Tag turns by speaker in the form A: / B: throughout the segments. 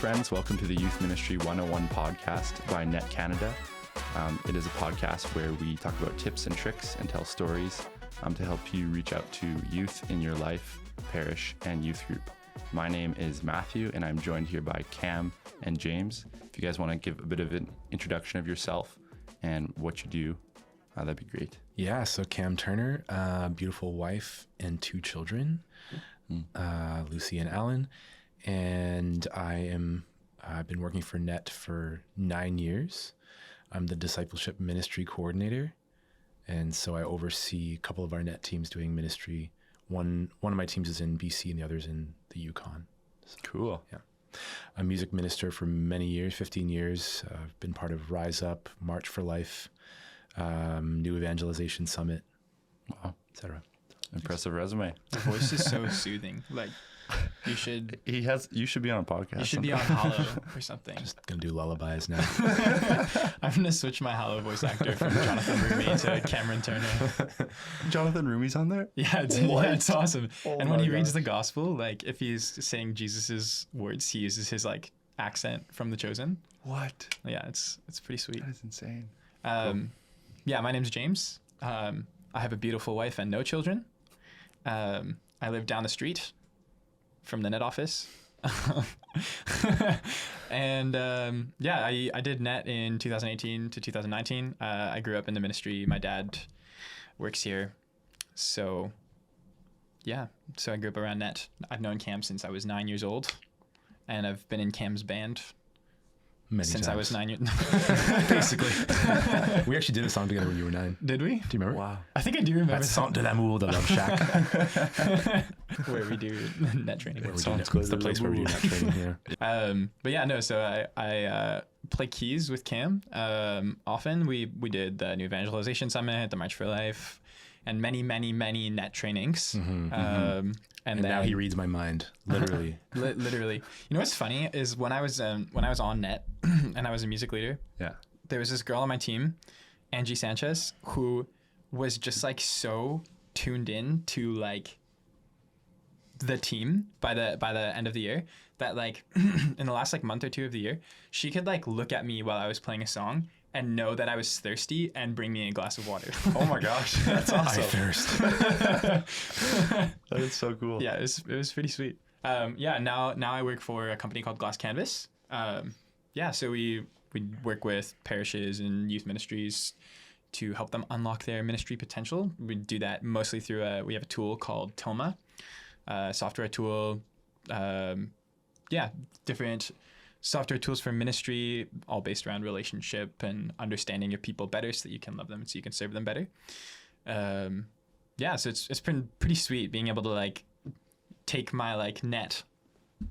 A: friends. Welcome to the Youth Ministry 101 podcast by Net Canada. It is a podcast where we talk about tips and tricks and tell stories to help you reach out to youth in your life, parish, and youth group. My name is Matthew, and I'm joined here by Cam and James. If you guys want to give a bit of an introduction of yourself and what you do, that'd be great.
B: Yeah, so Cam Turner, beautiful wife and two children, Lucy and Alan. And I've been working for Net for 9 years. I'm the discipleship ministry coordinator. And so I oversee a couple of our Net teams doing ministry. One of my teams is in BC and the other's in the Yukon. So,
A: cool.
B: Yeah. I'm a music minister for many years, 15 years. I've been part of Rise Up, March for Life, New Evangelization Summit, etc.
A: Impressive resume.
C: The voice is so soothing. Like, you should
A: be on a podcast.
C: You should be on Hollow or something.
B: Just gonna do lullabies now.
C: I'm gonna switch my Hollow voice actor from Jonathan Rumi to Cameron Turner.
A: Jonathan Rumi's on there?
C: Yeah, it's awesome. And when he reads the gospel, like if he's saying Jesus's words, he uses his like accent from The Chosen.
A: What?
C: Yeah, it's pretty sweet.
A: That is insane.
C: Yeah, my name's James. I have a beautiful wife and no children. I live down the street from the Net office. And I did Net in 2018 to 2019. I grew up in the ministry. My dad works here. So I grew up around Net. I've known Cam since I was 9 years old. And I've been in Cam's band since I was 9 years old.
B: Basically. We actually did a song together when you were 9.
C: Did we?
B: Do you remember?
A: Wow.
C: I think I do remember.
B: That's Centre de l'amour de Love Shack.
C: Where we do Net training.
B: It's the place where we do Net training here.
C: So I play keys with Cam. Often we did the New Evangelization Summit, the March for Life, and many Net trainings. And then,
B: now he reads my mind, literally.
C: Literally. You know what's funny is when I was on Net and I was a music leader.
A: Yeah.
C: There was this girl on my team, Angie Sanchez, who was just like so tuned in to like the team by the end of the year that like in the last like month or two of the year, she could like look at me while I was playing a song and know that I was thirsty and bring me a glass of water.
A: Oh my gosh, that's awesome.
B: I thirst.
A: That is so cool.
C: Yeah, it was pretty sweet. Now I work for a company called Glass Canvas. So we work with parishes and youth ministries to help them unlock their ministry potential. We do that mostly through we have a tool called Toma, software tool. Different software tools for ministry, all based around relationship and understanding your people better so that you can love them and so you can serve them better. So it's been pretty sweet being able to like take my like Net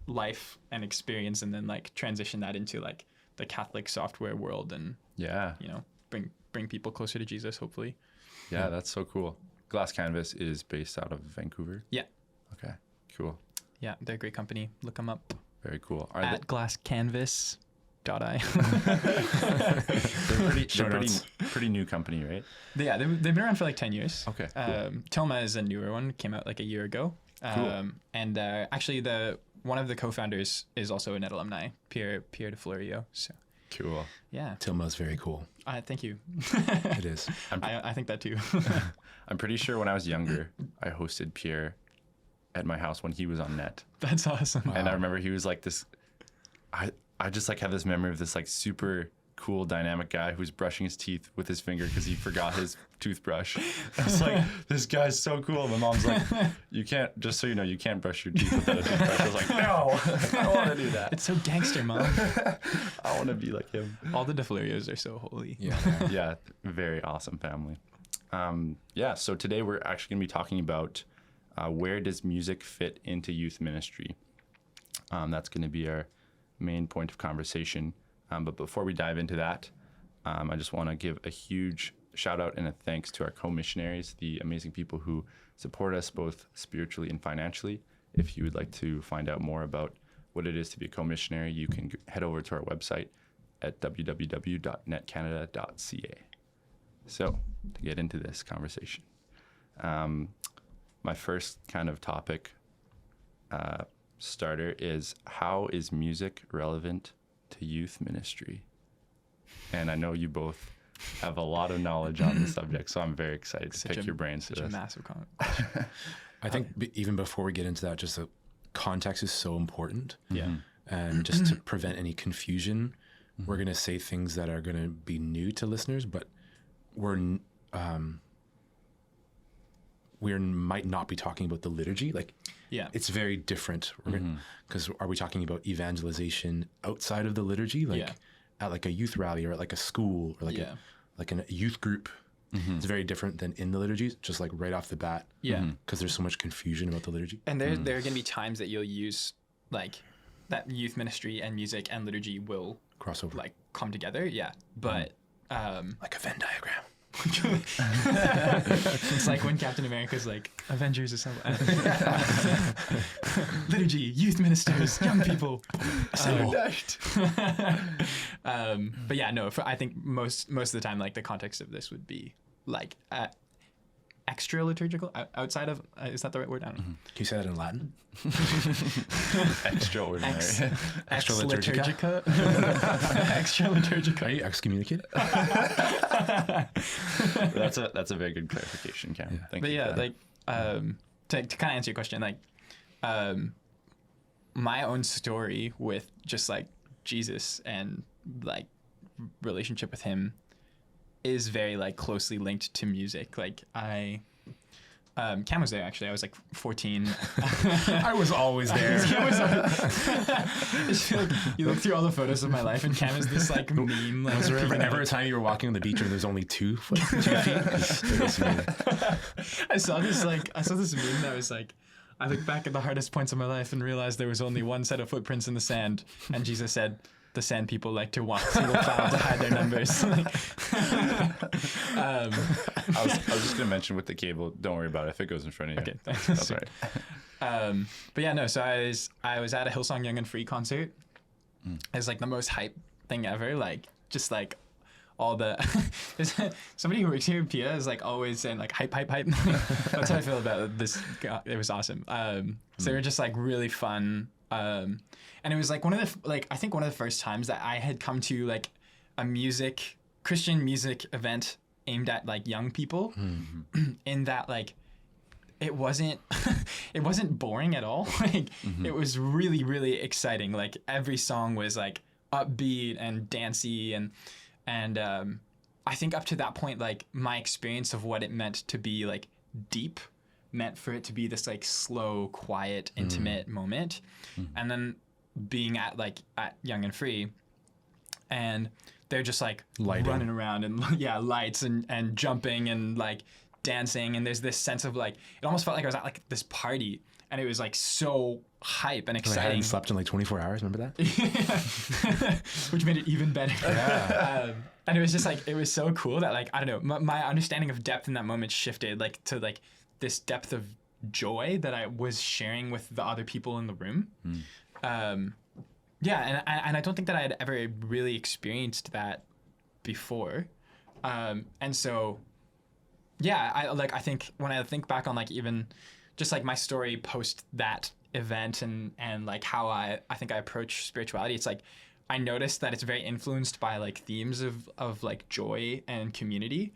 C: life and experience and then like transition that into like the Catholic software world and bring people closer to Jesus, hopefully.
A: Yeah, that's so cool. Glass Canvas is based out of Vancouver?
C: Yeah.
A: Okay, cool.
C: Yeah, they're a great company. Look them up.
A: Very cool.
C: At glasscanvas.i.
A: They're pretty new company, right?
C: Yeah, they've been around for like 10 years.
A: Okay, cool.
C: Toma is a newer one. Came out like a year ago.
A: Cool.
C: And actually one of the co-founders is also a Net alumni, Pierre de Florio. So
A: cool.
C: Yeah.
B: Tilma's very cool.
C: Thank you.
B: It is.
C: I think that too.
A: I'm pretty sure when I was younger, I hosted Pierre at my house when he was on Net.
C: That's awesome.
A: Wow. And I remember he was like this, I just like have this memory of this like super cool dynamic guy who's brushing his teeth with his finger because he forgot his toothbrush. I was like, this guy's so cool. My mom's like, you can't, just so you know, you can't brush your teeth without a toothbrush. I was like, no, I don't want to do that.
C: It's so gangster, Mom.
A: I want to be like him.
C: All the De Florios are so holy.
B: Yeah.
A: Yeah, very awesome family. So today we're actually going to be talking about where does music fit into youth ministry? That's going to be our main point of conversation. But before we dive into that, I just want to give a huge shout out and a thanks to our co-missionaries, the amazing people who support us both spiritually and financially. If you would like to find out more about what it is to be a co-missionary, you can head over to our website at www.netcanada.ca. So, to get into this conversation, my first kind of topic starter is, how is music relevant to youth ministry? And I know you both have a lot of knowledge on the subject, so I'm very excited to pick your brains for
C: such
A: this.
C: a massive comment.
B: I think even before we get into that, just the context is so important.
C: Yeah.
B: And just to prevent any confusion, we're going to say things that are going to be new to listeners, but we might not be talking about the liturgy. Like,
C: Yeah.
B: it's very different. Because are we talking about evangelization outside of the liturgy, like at like a youth rally or at like a school or like a youth group? It's very different than in the liturgy, just like right off the bat.
C: Yeah.
B: Because there's so much confusion about the liturgy.
C: And there are going to be times that you'll use like that youth ministry and music and liturgy will
B: Crossover.
C: like come together. Yeah. But
B: Like a Venn diagram.
C: it's like when Captain America's like, Avengers assemble. Liturgy, youth ministers, young people. But yeah, no, I think most of the time, like the context of this would be like extra liturgical, outside of, is that the right word? I don't know.
B: Can you say that in Latin?
A: Extraordinary.
B: Extra liturgica?
C: Extra liturgica.
B: Are you excommunicated?
A: That's a very good clarification, Cam. Thank
C: But
A: you.
C: yeah,
A: for that.
C: like to kind of answer your question, like my own story with just like Jesus and like relationship with him is very like closely linked to music. Like Cam was there actually. I was like 14.
B: I was always there.
C: I just feel like you look through all the photos of my life, and Cam is this like meme. Like,
B: Was there ever a time you were walking on the beach and there's only 2 feet? 2 feet? 'Cause there was
C: I saw this meme that was like, I look back at the hardest points of my life and realized there was only one set of footprints in the sand, and Jesus said, the sand people like to walk single file to hide their numbers.
A: I was just gonna mention with the cable. Don't worry about it if it goes in front of you.
C: Okay,
A: That's all right.
C: but yeah, no. So I was at a Hillsong Young and Free concert. It's like the most hype thing ever. Like just like all the there's somebody who works here, Pia, is like always saying like hype. That's how I feel about this. It was awesome. So they were just like really fun. And it was like I think one of the first times that I had come to like a Christian music event aimed at like young people, in that like it wasn't boring at all. Like it was really, really exciting. Like every song was like upbeat and dancey, and I think up to that point, like my experience of what it meant to be like deep meant for it to be this like slow, quiet, intimate moment. And then being at Young and Free, and they're just like running around and lights and jumping and like dancing, and there's this sense of like, it almost felt like I was at like this party, and it was like so hype and
B: I
C: exciting.
B: hadn't slept in like 24 hours, remember that?
C: Which made it even better. Yeah. And it was just like, it was so cool that like, I don't know, my understanding of depth in that moment shifted like to like this depth of joy that I was sharing with the other people in the room. Yeah, and I don't think that I had ever really experienced that before. And so, yeah, I think when I think back on like even just like my story post that event and like how I think I approach spirituality, it's like I noticed that it's very influenced by like themes of like joy and community.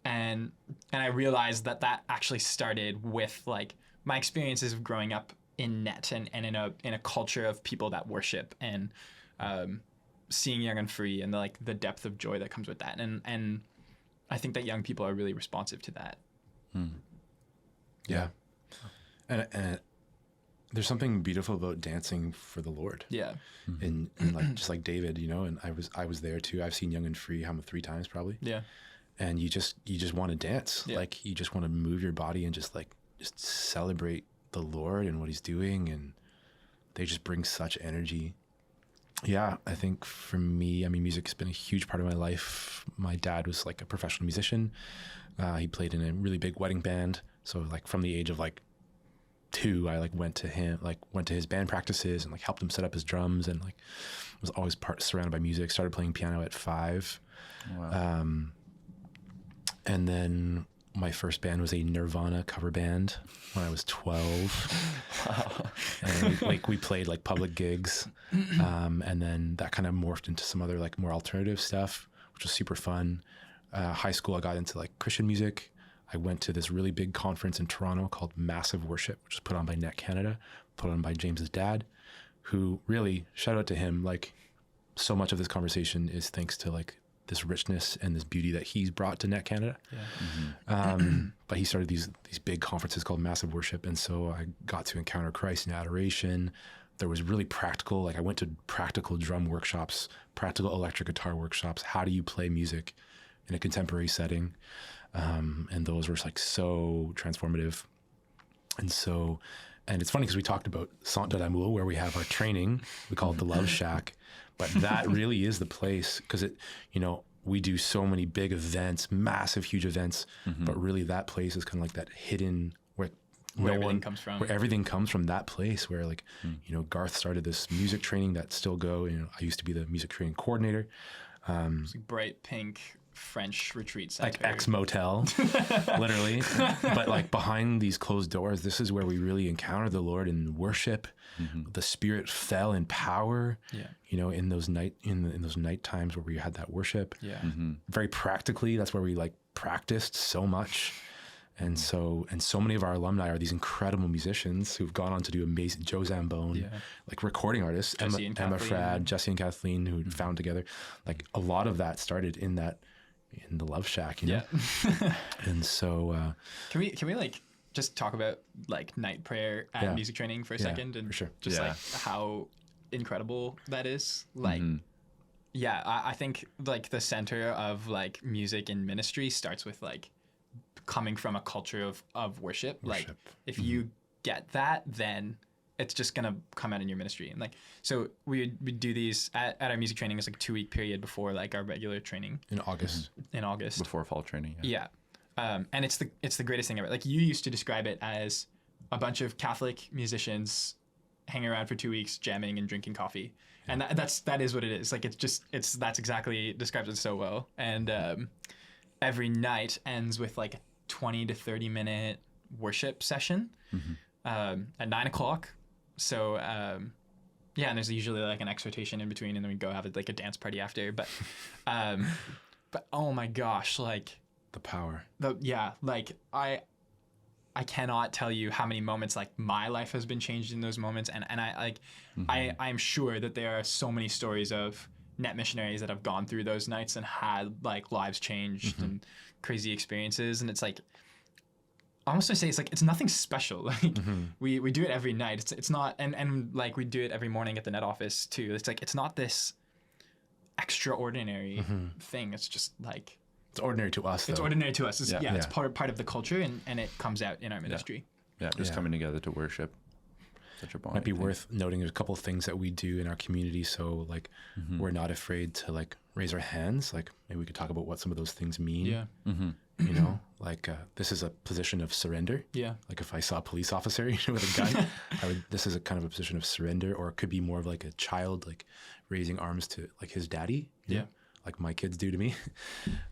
C: And I realized that actually started with like my experiences of growing up in net and in a culture of people that worship, and seeing Young and Free and the depth of joy that comes with that. And I think that young people are really responsive to that.
B: Yeah. And there's something beautiful about dancing for the Lord.
C: Yeah.
B: And like just like David, you know, and I was there too. I've seen Young and Free 3 times probably.
C: Yeah.
B: And you just want to dance.
C: Yeah.
B: Like you just want to move your body and just celebrate the Lord and what he's doing, and they just bring such energy. Yeah, I think for me, I mean, music's been a huge part of my life. My dad was like a professional musician. He played in a really big wedding band. So like from the age of like 2, I went to his band practices and helped him set up his drums, and was always surrounded by music. Started playing piano at 5.
A: Wow.
B: And then my first band was a Nirvana cover band when I was 12.
A: Wow.
B: And we played like public gigs. And then that kind of morphed into some other like more alternative stuff, which was super fun. High school, I got into like Christian music. I went to this really big conference in Toronto called Massive Worship, which was put on by Net Canada, put on by James's dad, who really, shout out to him, like so much of this conversation is thanks to like this richness and this beauty that he's brought to Net Canada.
C: Yeah.
B: But he started these big conferences called Massive Worship. And so I got to encounter Christ in adoration. There was really practical, like I went to practical drum workshops, practical electric guitar workshops. How do you play music in a contemporary setting? And those were like so transformative. And it's funny because we talked about Centre de l'Amour, where we have our training, we call it the Love Shack, but that really is the place because we do so many big events, massive, huge events, but really that place is kind of like that hidden where
C: everything comes from.
B: Where everything comes from, that place where like, Garth started this music training that still go, I used to be the music training coordinator.
C: It's like bright pink French retreat center.
B: Like ex-motel, literally. But like behind these closed doors, this is where we really encountered the Lord in worship. The Spirit fell in power.
C: Yeah.
B: In those night times where we had that worship.
C: Yeah.
B: Very practically, that's where we like practiced so much. And so many of our alumni are these incredible musicians who've gone on to do amazing. Joe Zambone, like recording artists, Emma Frad, Jesse and Kathleen, who found together. Like a lot of that started in the Love Shack,
C: Yeah.
B: And so
C: Can we like just talk about like night prayer at music training for a second, and
B: for sure.
C: just like how incredible that is? Like, I think like the center of like music and ministry starts with like coming from a culture of worship. Like if you get that, then it's just gonna come out in your ministry. And like, so we do these at our music training. It's like a 2-week period before like our regular training
B: in August.
A: Before fall training.
C: Yeah. And it's the greatest thing ever. Like you used to describe it as a bunch of Catholic musicians hanging around for 2 weeks, jamming and drinking coffee. And that is what it is. Like that's exactly describes it so well. And every night ends with like a 20 to 30 minute worship session at 9:00. So and there's usually like an exhortation in between, and then we go have like a dance party after. But oh my gosh, like
B: The power.
C: Like I cannot tell you how many moments like my life has been changed in those moments, and I like I'm sure that there are so many stories of net missionaries that have gone through those nights and had like lives changed and crazy experiences. And it's like, I almost want to say it's like, it's nothing special. Like we do it every night. It's not, and like we do it every morning at the net office too. It's like, it's not this extraordinary thing. It's just like,
B: it's ordinary to us, though.
C: It's ordinary to us. It's part of the culture, and it comes out in our ministry.
A: Just coming together to worship. Such a bond.
B: Might be worth noting there's a couple of things that we do in our community. So like we're not afraid to like raise our hands. Like maybe we could talk about what some of those things mean.
C: Yeah.
B: Like this is a position of surrender.
C: Yeah.
B: Like if I saw a police officer with a gun, this is a kind of a position of surrender, or it could be more of like a child like raising arms to like his daddy.
C: Yeah.
B: Like my kids do to me.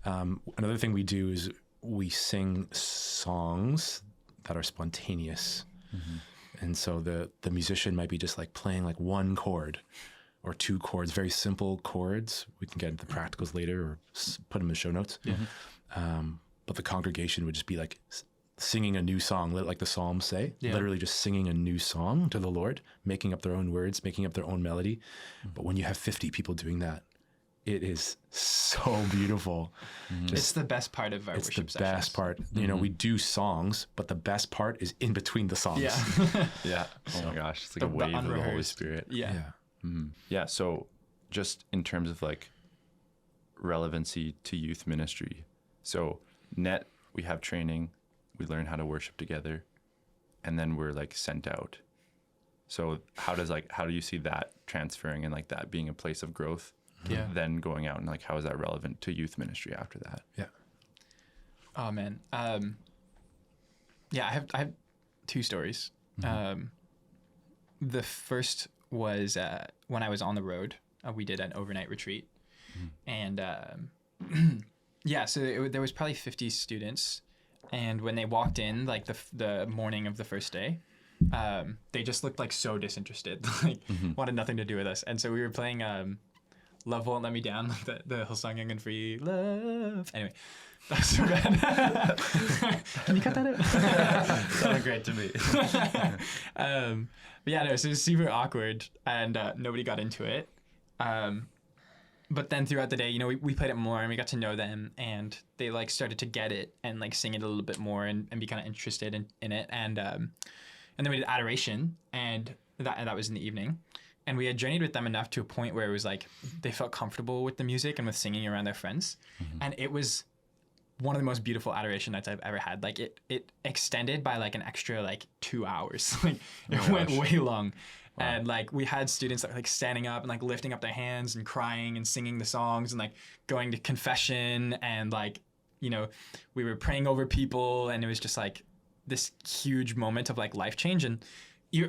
B: Another thing we do is we sing songs that are spontaneous. And so the musician might be just like playing like one chord or two chords, very simple chords. We can get into the practicals later or put them in the show notes. But the congregation would just be like singing a new song, like the Psalms say, literally just singing a new song to the Lord, making up their own words, making up their own melody. But when you have 50 people doing that, it is so beautiful.
C: It's the best part of our worship sessions. It's the
B: best part. We do songs, but the best part is in between the songs.
A: Yeah. Oh my gosh. It's like a wave of the Holy Spirit.
C: Yeah.
A: So just in terms of like relevancy to youth ministry. So net, we have training, we learn how to worship together, and then we're like sent out. So how do you see that transferring and like that being a place of growth? Then going out, and like how is that relevant to youth ministry after that?
C: Oh man. I have two stories. The first was when I was on the road. We did an overnight retreat, and so there was probably 50 students, and when they walked in, like the morning of the first day, they just looked like so disinterested, like wanted nothing to do with us. And so we were playing Love Won't Let Me Down, like the Hillsong Young and Free, love. Anyway, that's so bad. Can you cut that out?
A: Sounded great to me.
C: But yeah, no, so it was super awkward, and nobody got into it. But then throughout the day, you know, we played it more and we got to know them, and they like started to get it and like sing it a little bit more and be kind of interested in it. And then we did adoration, and that was in the evening. And we had journeyed with them enough to a point where it was like they felt comfortable with the music and with singing around their friends. And it was one of the most beautiful adoration nights I've ever had. Like it extended by like an extra like 2 hours. Like it went way long. Wow. And like we had students that were like standing up and like lifting up their hands and crying and singing the songs and like going to confession, and like, you know, we were praying over people, and it was just like this huge moment of like life change. And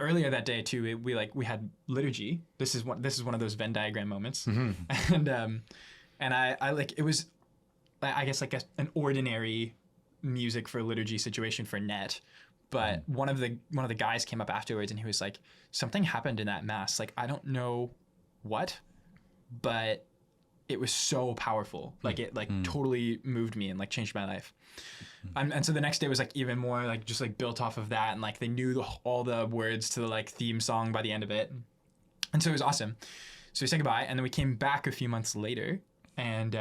C: earlier that day too, we had liturgy. This is one of those Venn diagram moments. And I like, it was, I guess like an ordinary music for liturgy situation for net. But one of the guys came up afterwards and he was like, something happened in that mass. Like, I don't know what, but it was so powerful. Like it like totally moved me and like changed my life. And so the next day was like even more like just like built off of that. And like they knew all the words to the like theme song by the end of it. And so it was awesome. So we said goodbye, and then we came back a few months later, and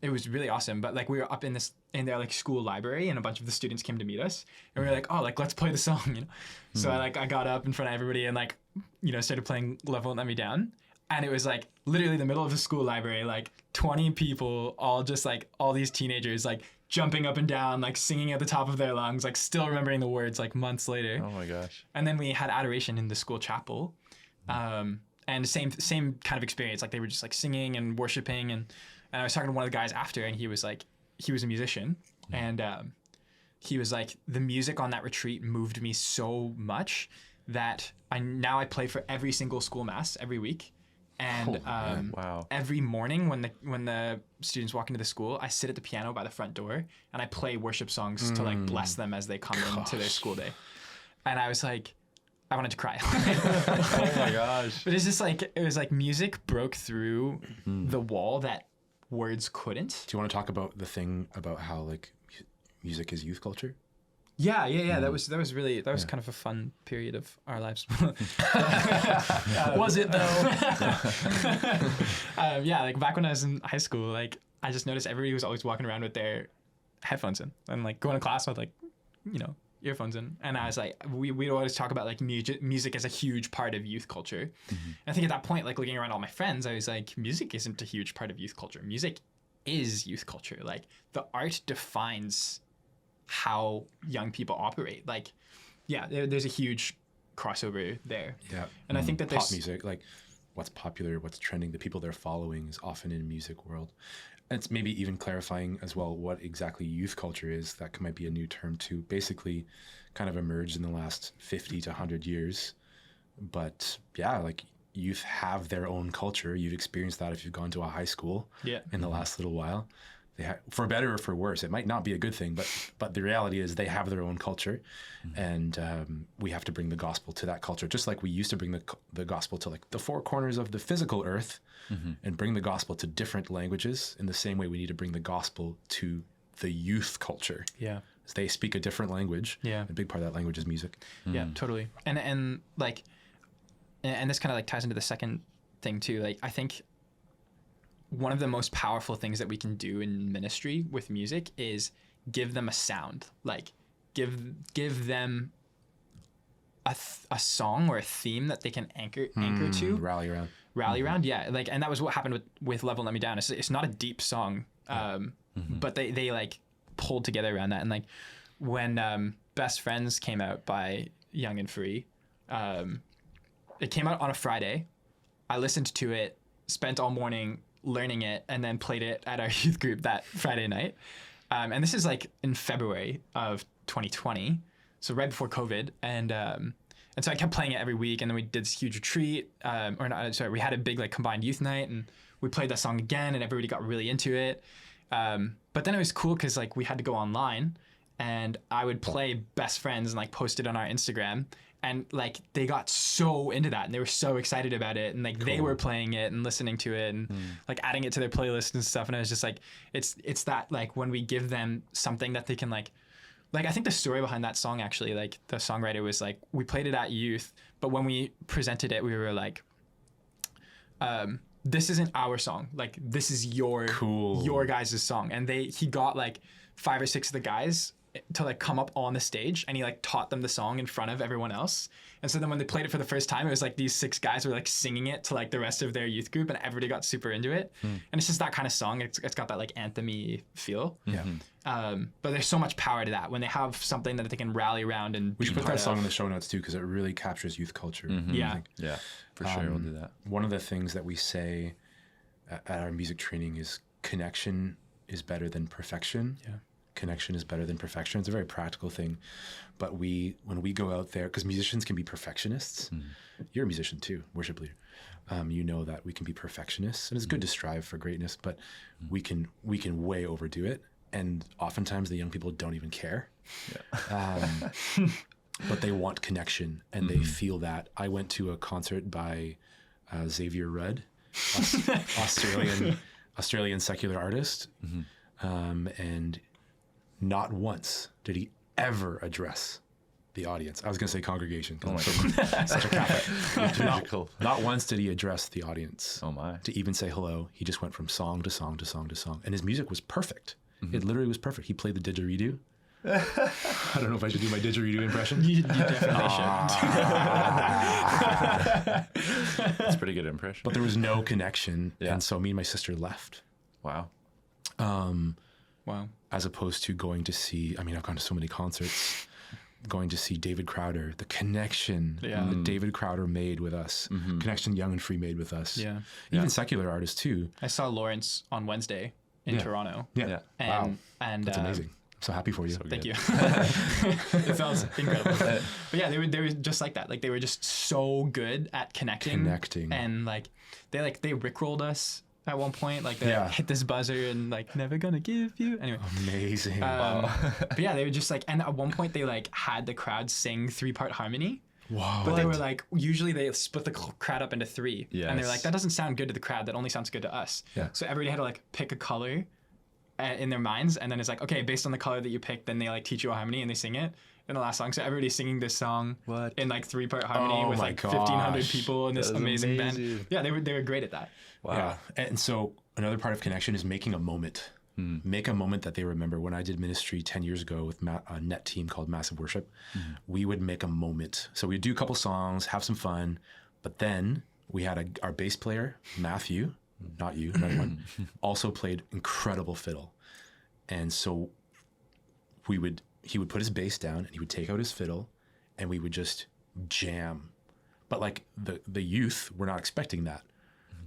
C: it was really awesome. But like we were up in their like school library, and a bunch of the students came to meet us, and we were like, oh, like let's play the song, you know. So I got up in front of everybody and like, you know, started playing Love Won't Let Me Down. And it was like literally the middle of the school library, like 20 people, all just like all these teenagers like jumping up and down, like singing at the top of their lungs, like still remembering the words like months later.
A: Oh my gosh. And
C: then we had adoration in the school chapel. And same kind of experience. Like they were just like singing and worshiping. And I was talking to one of the guys after, and he was a musician. And he was like, the music on that retreat moved me so much that I play for every single school mass every week. And
A: wow.
C: Every morning when the students walk into the school, I sit at the piano by the front door and I play worship songs to like bless them as they come into their school day. And I was like, I wanted to cry.
A: Oh my gosh.
C: But it's just like, it was like music broke through the wall that words couldn't.
B: Do you want to talk about the thing about how like music is youth culture?
C: Yeah. That was kind of a fun period of our lives.
B: Was it though?
C: Yeah, like back when I was in high school, like I just noticed everybody was always walking around with their headphones in and like going to class with like, you know, earphones in. And I was like, we'd always talk about like music as a huge part of youth culture. And I think at that point, like looking around all my friends, I was like, music isn't a huge part of youth culture. Music is youth culture. Like the art defines how young people operate. Like, yeah, there's a huge crossover there.
B: Yeah.
C: And I think that there's
B: pop music, like what's popular, what's trending, the people they're following is often in music world. And it's maybe even clarifying as well what exactly youth culture is. That might be a new term to basically kind of emerged in the last 50 to 100 years. But yeah, like youth have their own culture. You've experienced that if you've gone to a high school in the last little while. For better or for worse, it might not be a good thing, but the reality is they have their own culture, and we have to bring the gospel to that culture, just like we used to bring the gospel to like the four corners of the physical earth, and bring the gospel to different languages. In the same way, we need to bring the gospel to the youth culture.
C: Yeah,
B: they speak a different language.
C: Yeah,
B: a big part of that language is music.
C: Yeah, totally. And like, and this kind of like ties into the second thing too. Like, I think one of the most powerful things that we can do in ministry with music is give them a sound. Like give them a song or a theme that they can anchor to.
B: Rally around.
C: Yeah. Like, and that was what happened with Love Won't Let Me Down. It's not a deep song, but they like pulled together around that. And like when Best Friends came out by Young and Free, it came out on a Friday. I listened to it, spent all morning learning it, and then played it at our youth group that Friday night. And this is like in February of 2020, so right before COVID. And so I kept playing it every week, and then we did this huge retreat, we had a big like combined youth night, and we played that song again, and everybody got really into it. But then it was cool because like we had to go online, and I would play Best Friends and like post it on our Instagram. And like they got so into that, and they were so excited about it, and like they were playing it and listening to it, and like adding it to their playlist and stuff. And I was just like, it's that like when we give them something that they can like I think the story behind that song actually, like the songwriter was like, we played it at youth, but when we presented it, we were like, this isn't our song, like this is your guys' song. And he got like 5 or 6 of the guys to like come up on the stage, and he like taught them the song in front of everyone else. And so then when they played it for the first time, it was like these 6 guys were like singing it to like the rest of their youth group, and everybody got super into it. And it's just that kind of song. It's got that like anthem-y feel.
B: Yeah.
C: But there's so much power to that when they have something that they can rally around. And
B: we should put that song in the show notes too, because it really captures youth culture.
C: Yeah.
A: Yeah, for sure. We'll do that.
B: One of the things that we say at our music training is connection is better than perfection. Yeah. Connection is better than perfection. It's a very practical thing. But when we go out there, because musicians can be perfectionists. You're a musician too, worship leader. You know that we can be perfectionists, and it's good to strive for greatness, but we can way overdo it. And oftentimes the young people don't even care. Yeah. But they want connection, and they feel that. I went to a concert by Xavier Rudd, Australian secular artist, and not once did he ever address the audience. I was going to say congregation. Oh my God. Such a Catholic. Not once did he address the audience.
A: Oh my.
B: To even say hello. He just went from song to song to song to song. And his music was perfect. It literally was perfect. He played the didgeridoo. I don't know if I should do my didgeridoo impression.
C: You definitely should.
A: That's a pretty good impression.
B: But there was no connection. Yeah. And so me and my sister left.
A: Wow.
C: Wow.
B: As opposed to going to see, I mean, I've gone to so many concerts, going to see David Crowder, the connection that David Crowder made with us, connection Young and Free made with us. Yeah. Even secular artists too.
C: I saw Lawrence on Wednesday in Toronto.
B: Yeah.
C: And,
B: wow.
C: And
B: that's amazing. I'm so happy for you.
C: So thank you. It sounds incredible. But yeah, they were just like that. Like they were just so good at connecting. And like they rickrolled us at one point, like they hit this buzzer and like never gonna give you. Anyway,
B: amazing.
C: But yeah, they were just like, and at one point they like had the crowd sing 3-part harmony.
B: Wow.
C: But they were like, usually they split the crowd up into 3, and they're like, that doesn't sound good to the crowd. That only sounds good to us. Yeah. So everybody had to like pick a color in their minds, and then it's like, okay, based on the color that you picked, then they like teach you a harmony and they sing it in the last song. So everybody's singing this song in like 3-part harmony with like 1,500 people in this amazing band. Yeah, they were great at that.
B: Wow. Yeah. And so another part of connection is making a moment. Make a moment that they remember. When I did ministry 10 years ago with a net team called Massive Worship, we would make a moment. So we'd do a couple songs, have some fun, but then we had our bass player, Matthew, not you, another one, also played incredible fiddle. And so he would put his bass down and he would take out his fiddle and we would just jam. But like the youth were not expecting that.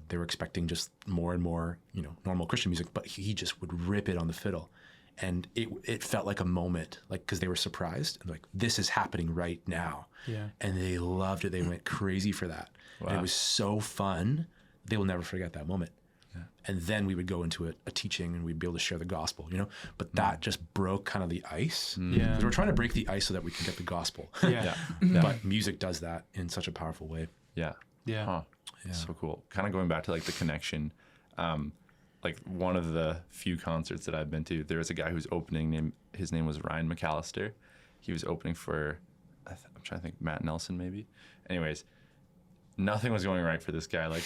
B: They were expecting just more and more, normal Christian music, but he just would rip it on the fiddle. And it felt like a moment, like, because they were surprised and like, this is happening right now. Yeah. And they loved it. They went crazy for that. Wow. And it was so fun. They will never forget that moment. Yeah. And then we would go into a teaching and we'd be able to share the gospel, but that just broke kind of the ice. Yeah. Because we're trying to break the ice so that we can get the gospel. Yeah. But music does that in such a powerful way.
A: Yeah.
C: Yeah.
A: Huh. Yeah. So cool. Kind of going back to like the connection, like one of the few concerts that I've been to, there was a guy who's opening, his name was Ryan McAllister. He was opening for, I'm trying to think, Matt Nelson maybe. Anyways, nothing was going right for this guy. Like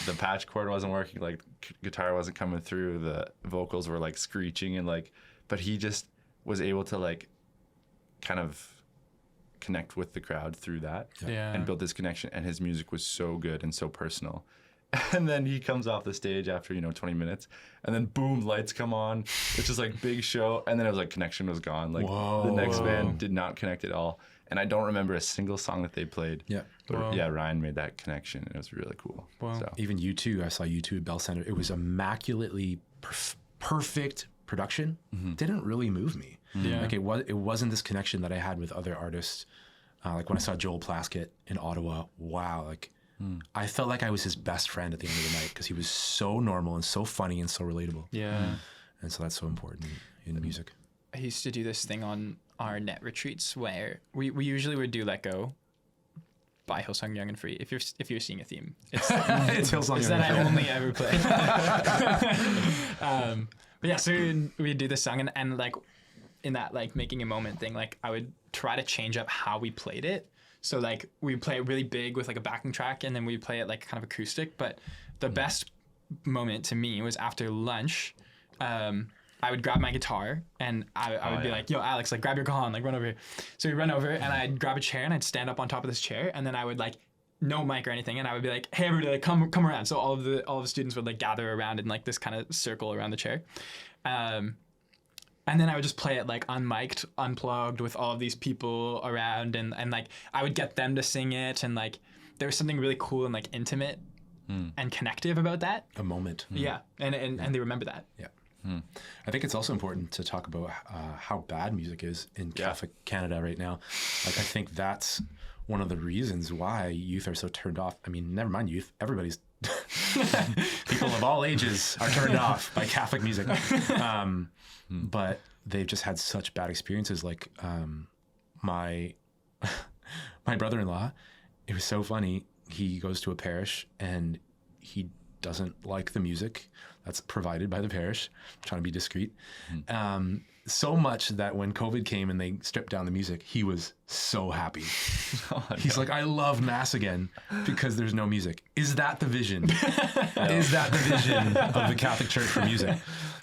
A: the patch cord wasn't working, like guitar wasn't coming through, the vocals were like screeching and like, but he just was able to like kind of connect with the crowd through that and build this connection, and his music was so good and so personal. And then he comes off the stage after 20 minutes, and then boom, lights come on. It's just like big show, and then it was like connection was gone. Like the next band did not connect at all, and I don't remember a single song that they played. Yeah, but Ryan made that connection, and it was really cool.
B: Wow. So. Even U2, I saw U2 at Bell Center. It was immaculately perfect production. Didn't really move me. Yeah. Like it wasn't this connection that I had with other artists. Like when I saw Joel Plaskett in Ottawa, wow, like I felt like I was his best friend at the end of the night because he was so normal and so funny and so relatable. Yeah. And so that's so important in music.
C: I used to do this thing on our net retreats where we usually would do Let Go by Hillsong Young and Free. If you're seeing a theme, it's
B: Hillsong
C: is
B: Young
C: that
B: and
C: I
B: Free.
C: only ever play. But yeah, so we'd do this song and like in that like making a moment thing, like I would try to change up how we played it. So like we play it really big with like a backing track, and then we play it like kind of acoustic. But the best moment to me was after lunch. I would grab my guitar and I would be like, yo, Alex, like grab your cajon, like run over here. So we'd run over and I'd grab a chair and I'd stand up on top of this chair, and then I would like, no mic or anything, and I would be like, hey everybody, like come around. So all of the students would like gather around in like this kind of circle around the chair. And then I would just play it like unmiked, unplugged with all of these people around, and like I would get them to sing it, and like there was something really cool and like intimate and connective about that.
B: A moment.
C: Yeah. And they remember that.
B: Yeah. I think it's also important to talk about how bad music is in Catholic Canada right now. Like, I think that's one of the reasons why youth are so turned off. I mean, never mind youth. Everybody's people of all ages are turned off by Catholic music. But they've just had such bad experiences. Like my brother-in-law, it was so funny. He goes to a parish and he doesn't like the music that's provided by the parish. I'm trying to be discreet. So much that when COVID came and they stripped down the music, he was so happy. He's like, I love Mass again because there's no music. Is that the vision? Is that the vision of the Catholic Church for music?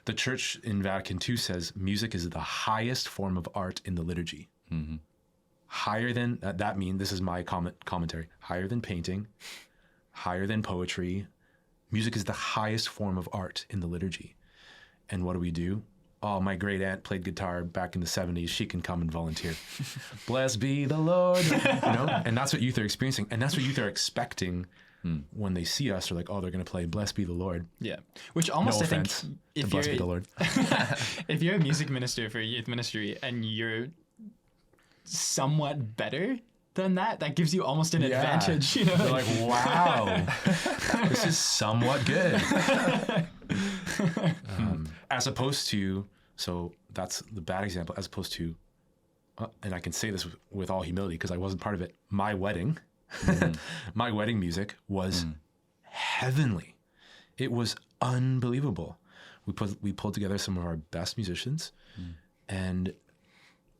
B: The Church in Vatican II says music is the highest form of art in the liturgy. Higher than, that means, this is my commentary, higher than painting, higher than poetry. Music is the highest form of art in the liturgy. And what do? Oh, my great aunt played guitar back in the 70s. She can come and volunteer. Blessed be the Lord. And that's what youth are experiencing. And that's what youth are expecting when they see us. They're like, oh, they're going to play Blessed be the Lord.
C: Yeah. Which almost,
B: No
C: I think,
B: offense to Blessed be the Lord.
C: if you're a music minister for youth ministry and you're somewhat better than that gives you almost an advantage. You know?
B: They're like, wow, this is somewhat good. As opposed to, so that's the bad example, as opposed to, and I can say this with all humility because I wasn't part of it, my wedding, my wedding music was heavenly. It was unbelievable. We pulled together some of our best musicians, and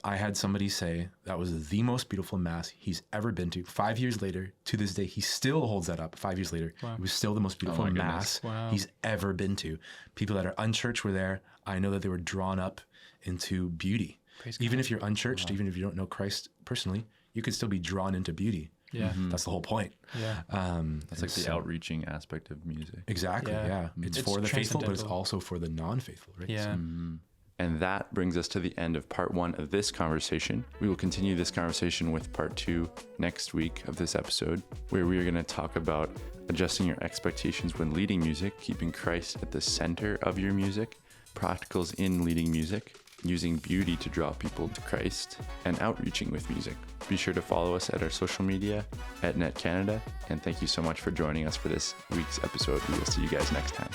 B: I had somebody say that was the most beautiful Mass he's ever been to. 5 years later, to this day, he still holds that up. 5 years later, it was still the most beautiful Mass he's ever been to. People that are unchurched were there. I know that they were drawn up into beauty. Even if you're unchurched, even if you don't know Christ personally, you could still be drawn into beauty.
C: Yeah.
B: That's the whole point.
C: Yeah.
A: That's like the outreaching aspect of music.
B: Exactly. Yeah. It's for the faithful, but it's
C: transcendental.
B: also for the non-faithful, right?
C: Yeah.
A: And that brings us to the end of part 1 of this conversation. We will continue this conversation with part 2 next week of this episode, where we are going to talk about adjusting your expectations when leading music, keeping Christ at the center of your music, practicals in leading music, using beauty to draw people to Christ, and outreaching with music. Be sure to follow us at our social media at Net Canada, and thank you so much for joining us for this week's episode. We will see you guys next time.